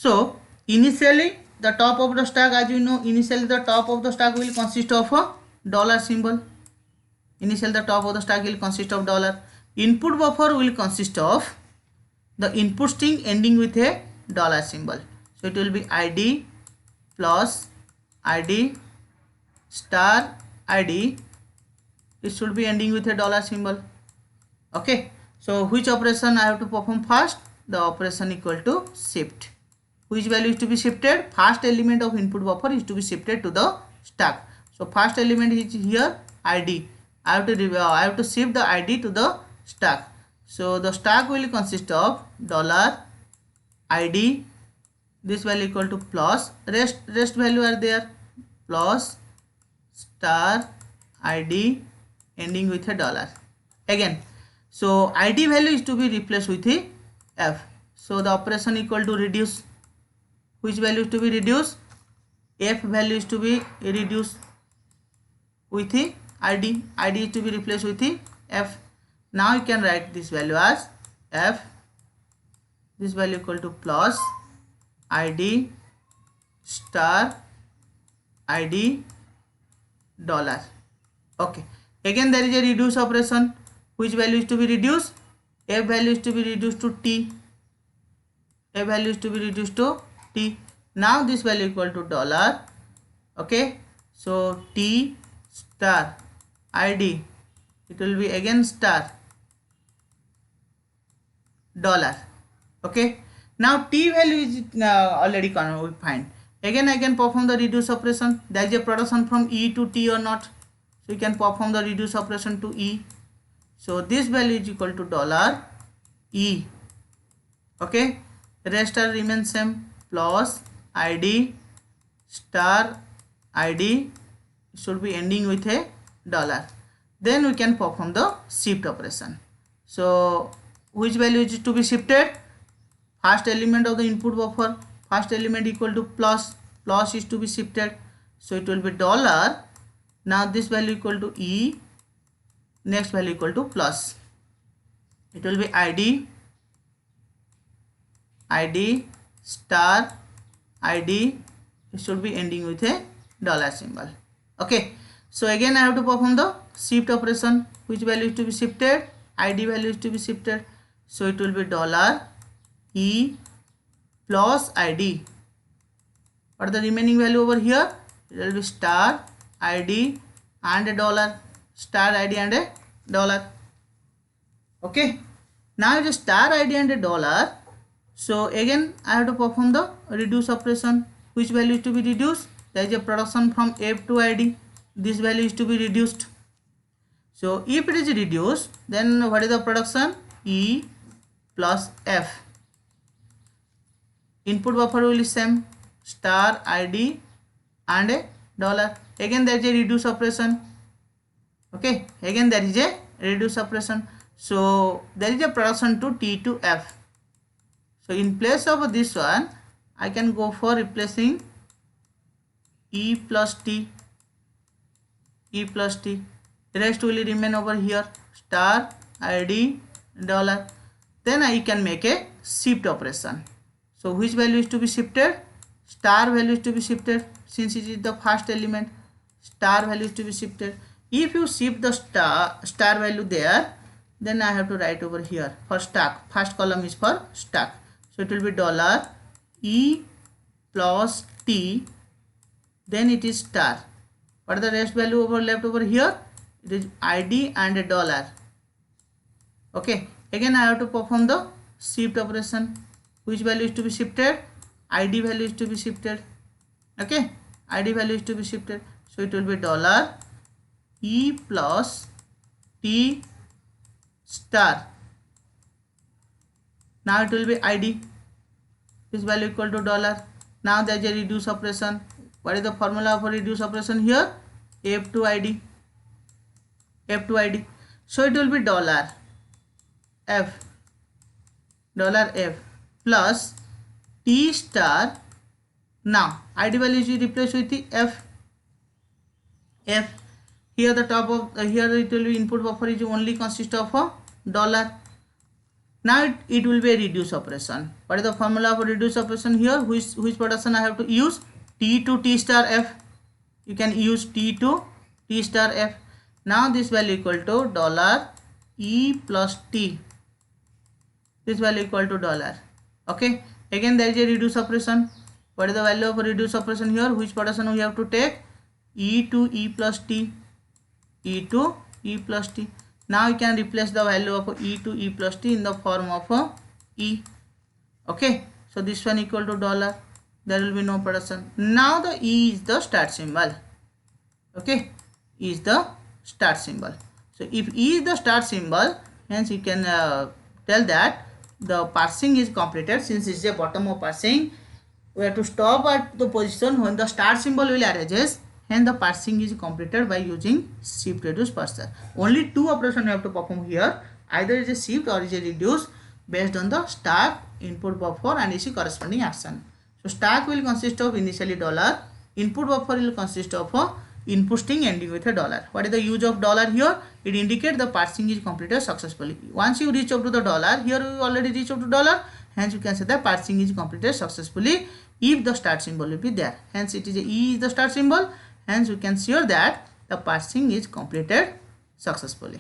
So initially the top of the stack, as you know, initially the top of the stack will consist of a dollar symbol. Initially the top of the stack will consist of dollar. Input buffer will consist of the input string ending with a dollar symbol. So it will be id plus id star id. It should be ending with a dollar symbol. Okay, so which operation I have to perform first? The operation equal to shift. Which value is to be shifted? First element of input buffer is to be shifted to the stack. So first element is here id. I have to shift the id to the stack. So the stack will consist of dollar id, this value equal to plus rest value are there, plus star id ending with a dollar again. So id value is to be replaced with the f. So the operation equal to reduce. Which value is to be reduced? F value is to be reduced with the id. Id is to be replaced with the f. Now you can write this value as f, this value equal to plus id star id dollar. Okay, again there is a reduce operation. Which value is to be reduced? F value is to be reduced to t. F value is to be reduced to t. Now this value equal to dollar. Okay, so t star id, it will be again star dollar. Okay, now t value is already we find. Again I can perform the reduce operation. There is a production from e to t or not, so you can perform the reduce operation to e. So this value is equal to dollar e. Okay, rest are remain same, plus id star id should be ending with a dollar. Then we can perform the shift operation. So which value is to be shifted? First element of the input buffer, first element equal to plus is to be shifted. So it will be dollar. Now this value equal to e, next value equal to plus. It will be id star id, it should be ending with a dollar symbol. Okay, so again I have to perform the shift operation. Which value is to be shifted? id value is to be shifted. So it will be dollar e plus id. What are the remaining value over here? It will be star id and a dollar, star id and a dollar. Okay, now it is star id and a dollar. So again I have to perform the reduce operation. Which value is to be reduced? There is a production from f to id. This value is to be reduced. So if it is reduced, then what is the production? E plus f. Input buffer will be same, star id and a dollar. Again there is a reduce operation. Okay, again there is a reduce operation. So there is a production to t to f. So in place of this one, I can go for replacing e plus t. E plus t. Rest will remain over here, star id dollar. Then I can make a shift operation. So which value is to be shifted? Star value is to be shifted, since it is the first element. Star value is to be shifted. If you shift the star value there, then I have to write over here for stack. First column is for stack. So it will be dollar e plus t, then it is star. What are the rest value over left over here? It is id and a dollar. Okay, again I have to perform the shift operation. Which value is to be shifted? id value is to be shifted. Okay, id value is to be shifted. So it will be dollar e plus t star. Now it will be id, this value equal to dollar. Now there is a reduce operation. What is the formula for reduce operation here? f to id, f to id. So it will be dollar f plus t star. Now id value is replaced with the f. Here the top of here it will be input buffer is only consist of a dollar. Now it will be a reduce operation. What is the formula for reduce operation here? Which production I have to use? T to T star F. You can use T to T star F. Now this value equal to dollar E plus T. This value equal to dollar. Okay. Again there is a reduce operation. What is the value of a reduce operation here? Which production we have to take? E to E plus T. E to E plus T. Now you can replace the value of E to E plus T in the form of E. Okay. So this one equal to dollar. There will be no production. Now the E is the start symbol. Okay. E is the start symbol. So if E is the start symbol, hence you can tell that the parsing is completed. Since it is a bottom of parsing, we have to stop at the position when the start symbol will arises, and the parsing is completed by using shift reduce parser. Only two operations you have to perform here. Either is a shift or is a reduce based on the stack, input buffer and its corresponding action. So stack will consist of initially dollar, input buffer will consist of input string ending with a dollar. What is the use of dollar here? It indicates the parsing is completed successfully. Once you reach up to the dollar, here you already reach up to dollar, hence you can say that parsing is completed successfully if the start symbol will be there. Hence it is E is the start symbol, hence you can sure that the parsing is completed successfully.